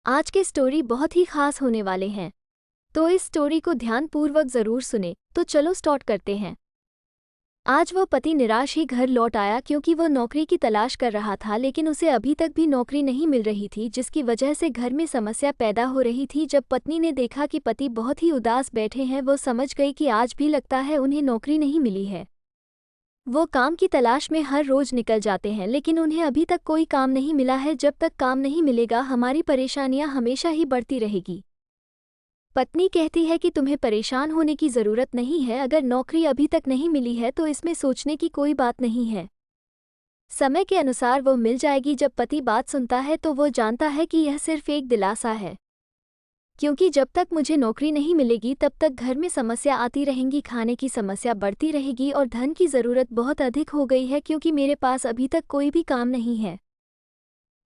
आज के स्टोरी बहुत ही खास होने वाले हैं, तो इस स्टोरी को ध्यानपूर्वक जरूर सुने। तो चलो स्टार्ट करते हैं। आज वह पति निराश ही घर लौट आया क्योंकि वह नौकरी की तलाश कर रहा था, लेकिन उसे अभी तक भी नौकरी नहीं मिल रही थी, जिसकी वजह से घर में समस्या पैदा हो रही थी। जब पत्नी ने देखा कि पति बहुत ही उदास बैठे हैं, वो समझ गई कि आज भी लगता है उन्हें नौकरी नहीं मिली है। वो काम की तलाश में हर रोज निकल जाते हैं, लेकिन उन्हें अभी तक कोई काम नहीं मिला है। जब तक काम नहीं मिलेगा, हमारी परेशानियां हमेशा ही बढ़ती रहेगी। पत्नी कहती है कि तुम्हें परेशान होने की ज़रूरत नहीं है। अगर नौकरी अभी तक नहीं मिली है तो इसमें सोचने की कोई बात नहीं है। समय के अनुसार वो मिल जाएगी। जब पति बात सुनता है तो वो जानता है कि यह सिर्फ एक दिलासा है, क्योंकि जब तक मुझे नौकरी नहीं मिलेगी तब तक घर में समस्या आती रहेंगी, खाने की समस्या बढ़ती रहेगी और धन की ज़रूरत बहुत अधिक हो गई है, क्योंकि मेरे पास अभी तक कोई भी काम नहीं है।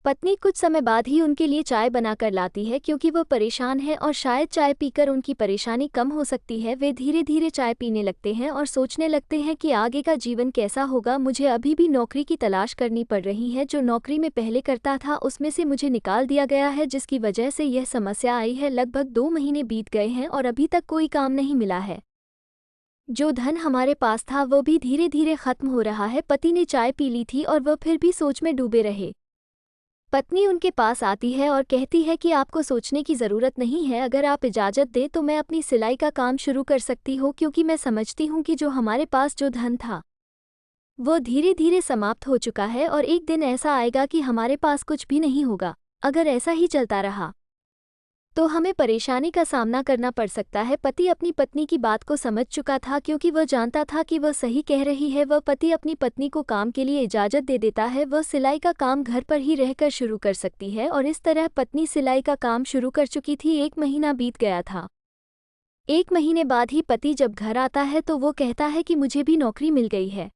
पत्नी कुछ समय बाद ही उनके लिए चाय बनाकर लाती है, क्योंकि वो परेशान है और शायद चाय पीकर उनकी परेशानी कम हो सकती है। वे धीरे धीरे चाय पीने लगते हैं और सोचने लगते हैं कि आगे का जीवन कैसा होगा। मुझे अभी भी नौकरी की तलाश करनी पड़ रही है। जो नौकरी में पहले करता था उसमें से मुझे निकाल दिया गया है, जिसकी वजह से यह समस्या आई है। लगभग 2 महीने बीत गए हैं और अभी तक कोई काम नहीं मिला है। जो धन हमारे पास था वो भी धीरे धीरे खत्म हो रहा है। पति ने चाय पी ली थी और वह फिर भी सोच में डूबे रहे। पत्नी उनके पास आती है और कहती है कि आपको सोचने की ज़रूरत नहीं है। अगर आप इजाज़त दें तो मैं अपनी सिलाई का काम शुरू कर सकती हूँ, क्योंकि मैं समझती हूँ कि जो हमारे पास जो धन था वो धीरे धीरे समाप्त हो चुका है और एक दिन ऐसा आएगा कि हमारे पास कुछ भी नहीं होगा। अगर ऐसा ही चलता रहा तो हमें परेशानी का सामना करना पड़ सकता है। पति अपनी पत्नी की बात को समझ चुका था, क्योंकि वह जानता था कि वह सही कह रही है। वह पति अपनी पत्नी को काम के लिए इजाज़त दे देता है। वह सिलाई का काम घर पर ही रहकर शुरू कर सकती है और इस तरह पत्नी सिलाई का काम शुरू कर चुकी थी। 1 महीना बीत गया था। 1 महीने बाद ही पति जब घर आता है तो वो कहता है कि मुझे भी नौकरी मिल गई है,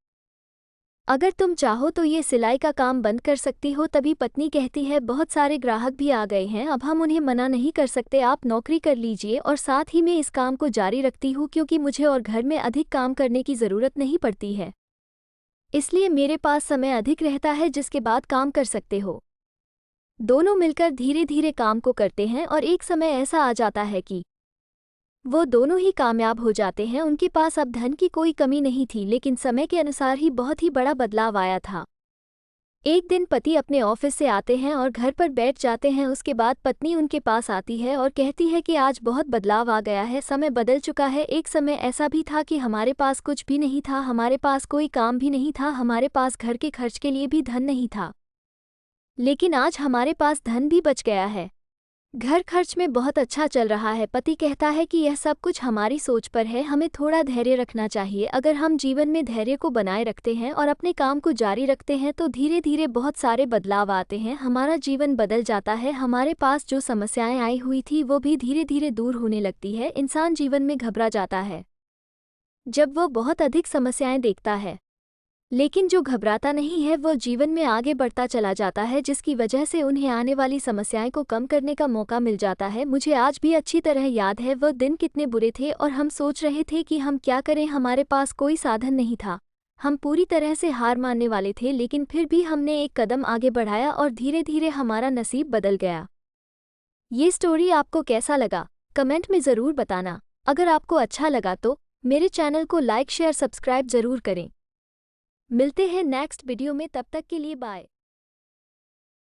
अगर तुम चाहो तो ये सिलाई का काम बंद कर सकती हो। तभी पत्नी कहती है, बहुत सारे ग्राहक भी आ गए हैं, अब हम उन्हें मना नहीं कर सकते, आप नौकरी कर लीजिए और साथ ही मैं इस काम को जारी रखती हूँ, क्योंकि मुझे और घर में अधिक काम करने की ज़रूरत नहीं पड़ती है, इसलिए मेरे पास समय अधिक रहता है जिसके बाद काम कर सकते हो। दोनों मिलकर धीरे धीरे काम को करते हैं और एक समय ऐसा आ जाता है कि वो दोनों ही कामयाब हो जाते हैं। उनके पास अब धन की कोई कमी नहीं थी, लेकिन समय के अनुसार ही बहुत ही बड़ा बदलाव आया था। एक दिन पति अपने ऑफिस से आते हैं और घर पर बैठ जाते हैं। उसके बाद पत्नी उनके पास आती है और कहती है कि आज बहुत बदलाव आ गया है, समय बदल चुका है। एक समय ऐसा भी था कि हमारे पास कुछ भी नहीं था, हमारे पास कोई काम भी नहीं था, हमारे पास घर के खर्च के लिए भी धन नहीं था, लेकिन आज हमारे पास धन भी बच गया है। घर खर्च में बहुत अच्छा चल रहा है। पति कहता है कि यह सब कुछ हमारी सोच पर है, हमें थोड़ा धैर्य रखना चाहिए। अगर हम जीवन में धैर्य को बनाए रखते हैं और अपने काम को जारी रखते हैं तो धीरे धीरे बहुत सारे बदलाव आते हैं, हमारा जीवन बदल जाता है। हमारे पास जो समस्याएं आई हुई थी वो भी धीरे धीरे दूर होने लगती है। इंसान जीवन में घबरा जाता है जब वो बहुत अधिक समस्याएं देखता है, लेकिन जो घबराता नहीं है वो जीवन में आगे बढ़ता चला जाता है, जिसकी वजह से उन्हें आने वाली समस्याएं को कम करने का मौका मिल जाता है। मुझे आज भी अच्छी तरह याद है वह दिन कितने बुरे थे और हम सोच रहे थे कि हम क्या करें, हमारे पास कोई साधन नहीं था, हम पूरी तरह से हार मानने वाले थे, लेकिन फिर भी हमने एक कदम आगे बढ़ाया और धीरे धीरे हमारा नसीब बदल गया। ये स्टोरी आपको कैसा लगा कमेंट में ज़रूर बताना। अगर आपको अच्छा लगा तो मेरे चैनल को लाइक शेयर सब्सक्राइब ज़रूर करें। मिलते हैं नेक्स्ट वीडियो में, तब तक के लिए बाय।